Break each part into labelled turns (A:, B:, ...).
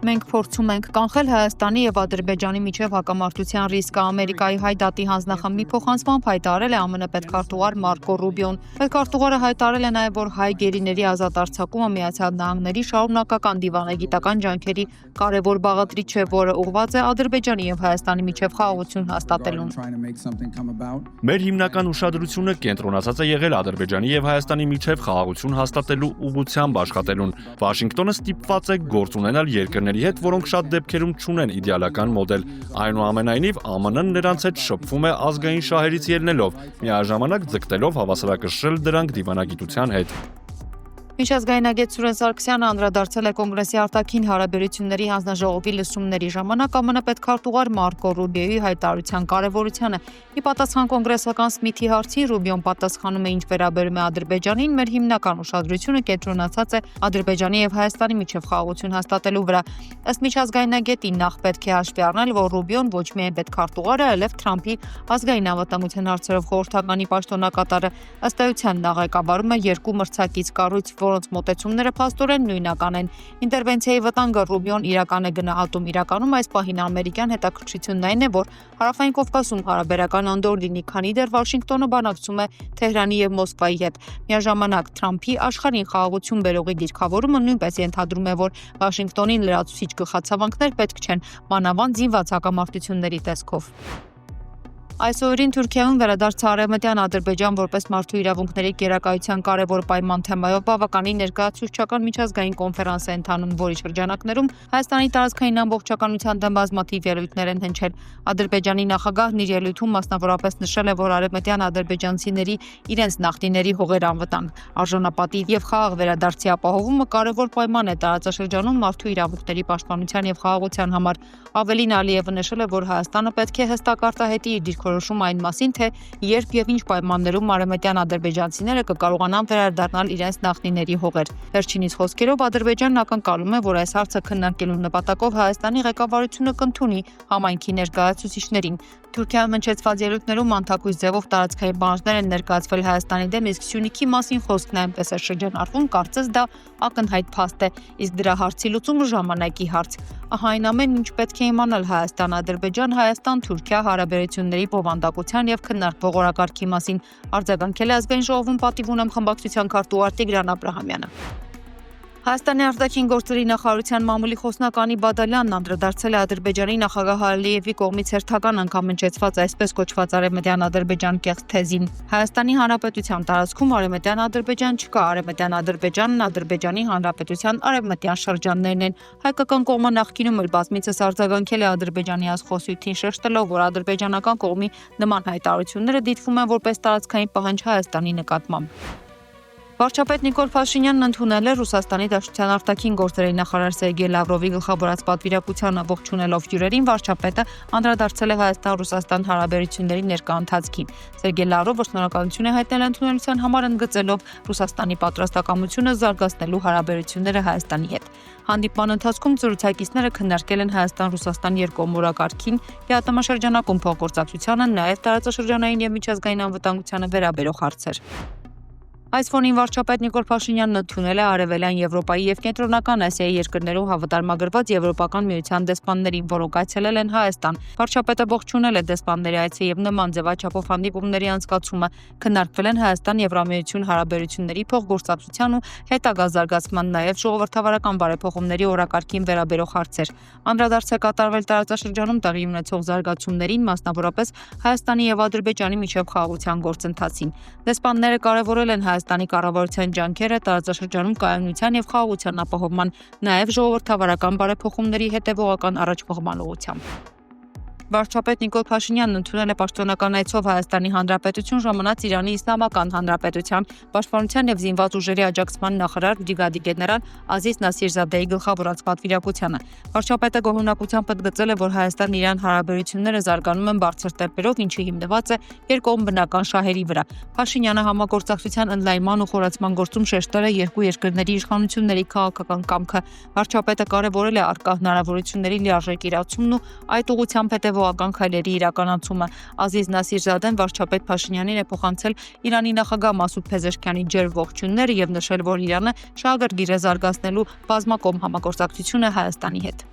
A: Մենք փորձում ենք կանխել Հայաստանի եւ Ադրբեջանի միջև հակամարտության ռիսկը, Ամերիկայի հայ դատի հանձնախմբի փոխանցմամբ հայտարարել է ԱՄՆ պետքարտուղար Մարկո Ռուբիոն։ Պետքարտուղարը հայտարարել է նաեւ, որ հայ գերիների ազատ արձակումը Միացյալ Նահանգների շարունակական դիվանագիտական ջանքերի կարևոր բաղադրիչ է, որը ուղղված է Ադրբեջանի եւ Հայաստանի միջև խաղաղություն հաստատելուն։
B: Մեր հիմնական ուշադրությունը կենտրոնացած է եղել Ադրբեջանի եւ Հայաստանի միջև խաղաղություն հաստատելու ուղղությամբ աշխատելուն։ Վաշինգտոնը ստիպված է գործ ունենալ երկրների հետ, որոնք շատ դեպքերում չունեն իդեալական մոդել։ Այնուամենայնիվ ԱՄՆ-ն նրանց հետ շփվում է ազգային շահերից ելնելով, միաժամանակ ձգտելով հավասարակշռել դրանք դիվանագիտության հետ։
A: Միջազգայնագետ Սուրեն Սարգսյանը անդրադարձել է կոնգրեսի արտաքին հարաբերությունների հանձնաժողովի լսումների ժամանակ ԱՄՆ պետքարտուղար Մարկո Ռուբիոյի հայտարարության կարևորությանը։ Ի պատասխան կոնգրեսական Սմիթի հարցի Ռուբիոն պատասխանում է, ինչ վերաբերում է Ադրբեջանին, մեր հիմնական ուշադրությունը կենտրոնացած է Ադրբեջանի եւ Հայաստանի միջև խաղաղություն հաստատելու վրա։ Ըստ միջազգայնագետի նախ պետք է հաշվի առնել, որ Ռուբիոն ոչ միայն պետքարտուղարը, այլև Թրամփի ազգային անվտանգության հարցերով խորհրդականի պաշտոնակատարը։ Ըստ էության նա ղեկավարում է երկու մրցակից կառույց, որոնց մոտեցումները փաստորեն նույնական են։ Ինտերվենցիայի վտանգը Ռուբիոն իրական է գնահատում։ Իրականում այս պահին ամերիկյան հետաքրքրությունն այն է, որ Հարավային Կովկասում հարաբերական անդոր լինի, քանի դեռ Վաշինգտոնը բանակցում է Թեհրանի եւ Մոսկվայի հետ։ Միաժամանակ Թրամփի աշխարհին խաղաղություն բերողի դիրքավորումը նույնպես ենթադրում է, որ Վաշինգտոնին լրացուցիչ գլխացավանքներ պետք չեն, մանավանդ զինված հակամարտությունների տեսքով։ Այս օրերին Թուրքիայում վերադարձ Արևմտյան Ադրբեջան որպես մարդու իրավունքների գերակայության կարևոր պայման թեմայով բավականին ներկայացուցչական միջազգային կոնֆերանս է ընթանում, որի շրջանակներում Հայաստանի տարածքային ամբողջականության դեմ բազմաթիվ ելույթներ են հնչել։ Ադրբեջանի նախագահն իր ելույթում մասնավորապես նշել է, որ արևմտյան ադրբեջանցիների իրենց նախնիների հողեր անվտանգ, արժանապատիվ եւ խաղաղ վերադարձի ապահովումը կարևոր պայման է տարածաշրջանում մարդու իրավունքների պաշտպանության եւ խաղաղության համար։ Ավելին Ալիևը նշել է, որ Հայաստանը պետք է հստակ արտահայտի իր դիրքորոշում այն մասին, թե երբ եւ ինչ պայմաններում արևմտյան ադրբեջանցիները կկարողանան վերադառնալ իրենց նախնիների հողեր։ Վերջինիս խոսքերով Ադրբեջանն ակնկալում է, որ այս հարցը քննարկելու նպատակով Հայաստանի ղեկավարությունը կընդունի համայնքի ներկայացուցիչներին։ Թուրքիայում հնչեցված ելույթներում անթակույց ձևով տարածքային պահանջներ են ներկայացվել Հայաստանի դեմ, իսկ Սյունիքի մասին խոսքն այնպես է շրջանառվում, կարծես դա ակնհայտ փաստ է, իսկ դրա հարցի լուծումը ժամանակի հարց։ Ահա այն ամենն, ինչ պետք է իմանալ Հայաստան-Ադրբեջան, Հայաստան-Թուրքիա հարաբերությունների բովանդակության եւ քննարկվող օրակարգի մասին, արձագանքել է ազգային ժողովում պատիվ ունեմ խմբակցության քարտուղար Տիգրան Աբրահամյանը։ Հայաստանի արտաքին գործերի նախարարության մամուլի խոսնակ Անի Բադալյանն անդրադարձել է Ադրբեջանի նախագահ Ալիևի կողմից հերթական անգամ հնչեցված այսպես կոչված արևմտյան Ադրբեջան կեղծ թեզին։ Հայաստանի Հանրապետության տարածքում արևմտյան Ադրբեջան չկա, արևմտյան Ադրբեջանն Ադրբեջանի Հանրապետության արևմտյան շրջաններն են։ Հայկական կողմը նախկինում էլ բազմիցս արձագանքել է Ադրբեջանի այս խոսույթին, շեշտելով, որ ադրբեջանական կողմի նման հայտարարությունները դիտվում են որպես տարածքային պահանջ Հայաստանի նկատմամբ։ Վարչապետ Նիկոլ Փաշինյանն ընդունել է Ռուսաստանի Դաշնության արտաքին գործերի նախարար Սերգեյ Լավրովի գլխավորած պատվիրակությանը ողջունելով հյուրերին, վարչապետը անդրադարձել է Հայաստան-Ռուսաստան հարաբերությունների ներկա ընթացքին։ Սերգեյ Լավրովը շնորհակալություն է հայտնել ընդունելության համար, ընդգծելով Ռուսաստանի պատրաստակամությունը զարգացնելու հարաբերությունները Հայաստանի հետ։ Հանդիպման ընթացքում զրուցակիցները քննարկել են Հայաստան-Ռուսաստան երկկողմորակարգին, գիտամաշրջանակում փոխգործակցությանը, նաև տարածաշրջանային եւ միջազգային անվտանգությանը վերաբերող հարցեր։ Այս ֆոնին վարչապետ Նիկոլ Փաշինյանն ընդունել է Արևելյան Եվրոպայի եւ Կենտրոնական Ասիայի երկրներում հավատարմագրված Եվրոպական միության դեսպաններին, որոնք այցելել են Հայաստան։ Վարչապետը ողջունել է դեսպանների այցը եւ նման ձևաչափով հանդիպումների անցկացումը, քննարկվել են Հայաստան-Եվրամիություն հարաբերությունների փոխգործակցության ու հետագա զարգացման, նաեւ ժողովրդավարական բարեփոխումների օրակարգին վերաբերող հարցեր։ Անդրադարձ է կատարվել տարածաշրջանում տեղի ունեցող զարգացումներին, մասնավորապես Հայաստանի եւ Ադրբեջանի միջև խաղաղության գործընթացին։ Դեսպանները կարևորել են Հայաստանի կառավարության ջանքերը տարածաշրջանում կայունության եւ խաղաղության ապահովման, նաեւ ժողովրդավարական բարեփոխումների հետեւողական առաջխաղման ուղղությամբ։ Վարչապետ Նիկոլ Փաշինյանն ընդունել է պաշտոնական այցով Հայաստանի Հանրապետություն ժամանած Իրանի Իսլամական Հանրապետության պաշտպանության եւ զինված ուժերի աջակցման նախարար բրիգադի գեներալ Ազիզ Նասիրզադեի գլխավորած պատվիրակությանը։ Վարչապետը գոհունակությամբ ընդգծել է, որ Հայաստան-Իրան հարաբերությունները զարգանում են բարձր տեմպերով, ինչը հիմնված է երկկողմ բնական շահերի վրա։ Փաշինյանը համագործակցության ընդլայնման ու խորացման գործում շեշտել է երկու երկրների իշխանությունների քաղաքական կամքը։ Վարչապետը կարևորել է առկա հնարավորությունների լիարժեք իրացումն ու այդ ուղղությամբ հետևողական քայլերի իրականացումը։ Ազիզ Նասիրզադեն վարչապետ Փաշինյանին է փոխանցել Իրանի նախագահ Մասուդ Փեզեշքյանի ջերմ ողջույնները եւ նշել, որ Իրանը շահագրգիռ է զարգացնելու բազմակողմ համագործակցությունը Հայաստանի հետ։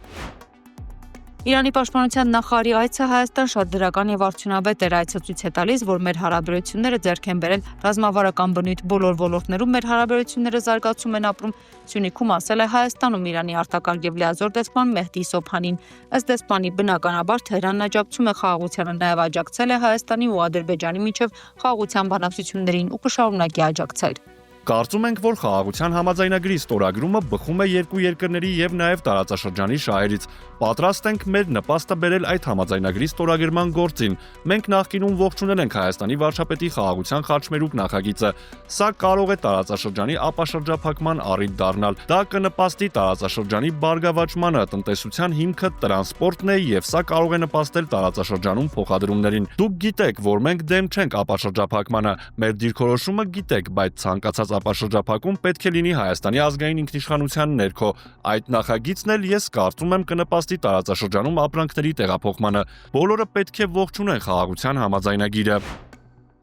A: Իրանի պաշտպանության նախարարի այցը Հայաստան շատ դրական եւ արդյունավետ էր, այցը ցույց է տալիս, որ մեր հարաբերությունները ձեռք են բերել ռազմավարական բնույթ բոլոր ոլորտներում մեր հարաբերությունները զարգացում են ապրում, Սյունիքում ասել է Հայաստանում Իրանի արտակարգ եւ լիազոր դեսպան Մեհդի Սոբհանին։ Ըստ դեսպանի բնականաբար Թեհրանն աջակցում է խաղաղությանը, նաեւ աջակցել է Հայաստանի ու Ադրբեջանի միջև խաղաղության բանակցություններին ու կշարունակի աջակցել։
B: Կարծում ենք, որ խաղաղության համաձայնագրի ստորագրումը բխում է երկու երկրների եւ նաեւ տարածաշրջանի շահերից։ Պատրաստ ենք մեր նպաստը բերել այդ համաձայնագրի ստորագրման գործին։ Մենք նախկինում ողջունել ենք Հայաստանի վարչապետի խաղաղության խաչմերուկ նախագիծը։ Սա կարող է տարածաշրջանի ապաշրջափակման առիթ դառնալ։ Դա կնպաստի տարածաշրջանի բարգավաճմանը, տնտեսության հիմքը տրանսպորտն է եւ սա կարող է նպաստել տարածաշրջանում փոխադրումներին։ Դուք գիտեք, որ մենք դեմ չենք ապաշրջափակմանը։ Մեր դիրքորոշումը գիտեք, բայց ցանկացած ապաշրջափակում պետք է լինի Հայաստանի ազգային ինքնիշխանության ներքո։ Այդ նախագիծն էլ ես կարծում եմ կնպաստի տարածաշրջանում ապրանքների տեղափոխմանը։ Բոլորը պետք է ողջունեն խաղաղության համաձայնագիրը։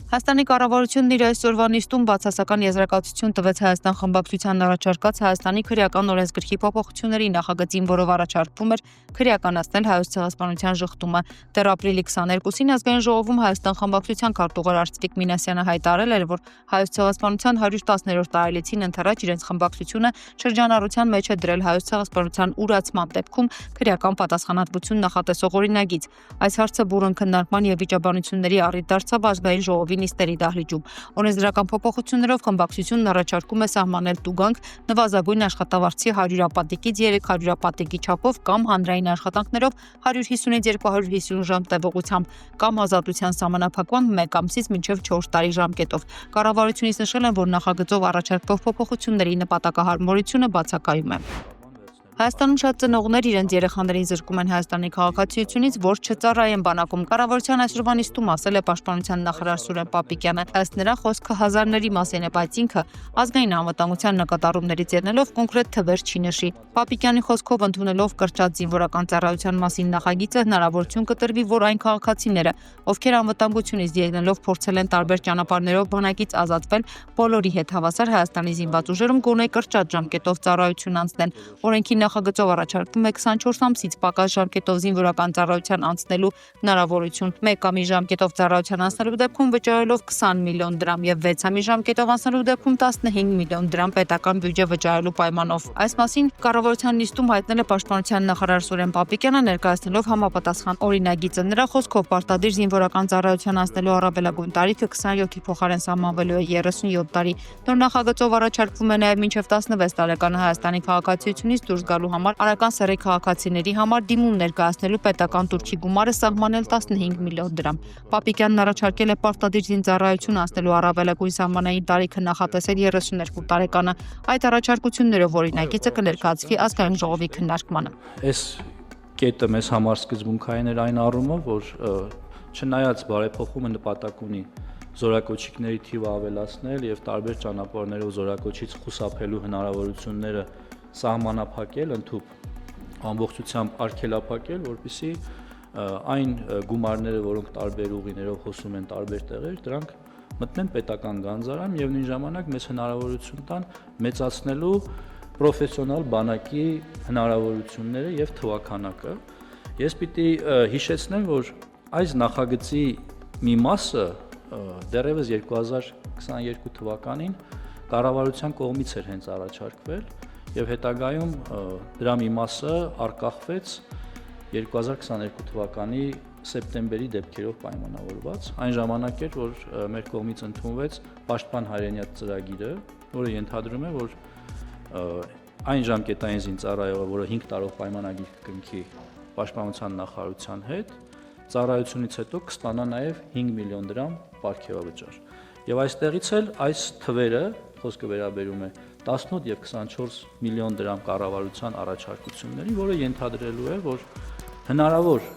A: Հայաստանի կառավարությունն իր այսօրվա նիստում բացասական եզրակացություն տվեց Հայաստան խմբակցությանն առաջարկած Հայաստանի քրեական օրենսգրքի փոփոխությունների նախագծին, որով առաջարկվում էր քրեականացնել Հայոց ցեղասպանության ժխտումը։ Դեռ ապրիլի 22-ին ազգային ժողովում Հայաստան խմբակցության քարտուղար Արծվիկ Մինասյանը հայտարարել էր, որ Հայոց ցեղասպանության 110-րդ տարելիցին ընթരാճ իրենց խմբակցությունը շրջանառության մեջ է դրել Հայոց ցեղասպանության ուրացման դեպքում քրեական պատասխանատվություն նախատեսող օրինագիծ։ Այս հարցը բուռն քննարկման եւ վիճաբանությունների առիթ դարձավ ազգային ժողովի նիստերի դահլիճում։ Օրենսդրական փոփոխություններով խմբակցությունն առաջարկում է սահմանել տուգանք նվազագույն աշխատավարձի 100 ապատիկից 300 ապատիկի չափով կամ հանրային աշխատանքներով 150-ից 250 ժամ տևողությամբ կամ ազատության սահմանափակման 1 ամսից մինչև 4 տարի ժամկետով։ Կառավարությունից նշել են, որ նախագծով առաջարկվող փոփոխությունների նպատակահարմարությունը բացակայում է։ Հայաստանում շատ ծնողներ իրենց երեխաներին զրկում են Հայաստանի քաղաքացիությունից, որ չծառայեն բանակում։ Կառավարության այսօրվա նիստում ասել է պաշտպանության նախարար Սուրեն Պապիկյանը։ Ըստ նրա խոսքը հազարների մասին է, բայց ինքը ազգային անվտանգության նկատառումներից ելնելով կոնկրետ թվեր չի նշի։ Պապիկյանի խոսքով ընդունելով կրճատ զինվորական ծառայության մասին նախագիծը հնարավորություն կտրվի, որ այն քաղաքացիները, ովքեր անվտանգությունից ելնելով փորձել են տարբեր ճանապարհներով բանակից ազատվել, բոլորի հետ հավասար Հայաստանի զինված ուժերում գոնե կրճատ ժամկետով ծառայություն անցնեն։ Օրենքի նախագծով առաջարկվում է 24 ամսից պակաս ժամկետով զինվորական ծառայության անցնելու հնարավորություն։ 1 ամիս ժամկետով ծառայության անցնելու դեպքում վճարելով 20 միլիոն դրամ եւ 6 ամիս ժամկետով անցնելու դեպքում 15 միլիոն դրամ պետական բյուջե վճարելու պայմանով։ Այս մասին կառավարության նիստում հայտնել է պաշտպանության նախարար Սուրեն Պապիկյանը, ներկայացնելով համապատասխան օրինագիծը։ Նրա խոսքով պարտադիր զինվորական ծառայության անցնելու առավելագույն տարիքը 27-ի փոխարեն սահմանվելու է 37 տարի։ Նոր նախագծով առաջարկվում է նաեւ մինչև 16 տարեկան Հայաստանի քաղաքացիությունից դուրս գալու համար արական սեռի քաղաքացիների համար դիմում ներկայացնելու պետական турքի գումարը սահմանել 15 միլիոն դրամ։ Պապիկյանն առաջարկել է պարտադիր զինծառայություն անցնելու առավելագույն սահմանային տարիքը նախատեսել 32 տարեկանը։ Այդ առաջարկություններով օրինագիծը կներկայացվի ազգային ժողովի քննարկմանը։
C: Այս կետը մեզ համար սկզբունքային էր այն առումով, որ չնայած բարեփոխումը նպատակ ունի զորակոչիկների թիվը ավելացնել եւ տարբեր ճանապարհներով զորակոչից խուսափելու հնարավորությունները սահմանափակել, ընդհանուր ամբողջությամբ արգելափակել, որպեսզի այն գումարները, որոնք տարբեր ուղիներով հոսում են տարբեր տեղեր, դրանք մտնեն պետական գանձարան եւ նույն ժամանակ մեզ հնարավորություն տան մեծացնելու պրոֆեսիոնալ բանակի հնարավորությունները եւ թվաքանակը։ Ես պիտի հիշեցնեմ, որ այս նախագծի մի մասը դեռևս 2022 թվականին կառավարության կողմից էր հենց առաջարկվել եւ հետագայում դրա մի մասը արկախվեց 2022 թվականի սեպտեմբերի դեպքերով պայմանավորված։ Այն ժամանակ էր, որ մեր կողմից ընդունվեց Պաշտպան հայրենիաց ծրագիրը, որը ենթադրում է, որ այն ժամկետային զինծառայողը, որը 5 տարով պայմանագիր կնքի Պաշտպանության նախարարության հետ, ծառայությունից հետո կստանա նաև 5 միլիոն դրամ պարգևավճար։ Եվ այստեղից էլ այս թվերը, խոսքը վերաբերում է 18 եւ 24 միլիոն դրամ կառավարության առաջարկությունների, որը ենթադրելու է, որ հնարավոր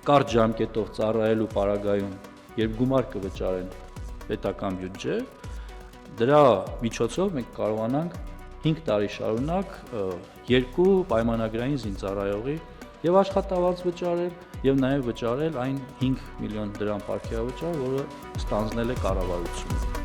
C: կարճ ժամկետով ծառայելու պարագայում, երբ գումար կվճարեն պետական բյուջե, դրա միջոցով մենք կարողանանք 5 տարի շարունակ երկու պայմանագրային զինծառայողի եւ աշխատավարձ վճարել եւ նաեւ վճարել այն 5 միլիոն դրամ պարգևավճար, որը ստանձնել է կառավարությունը։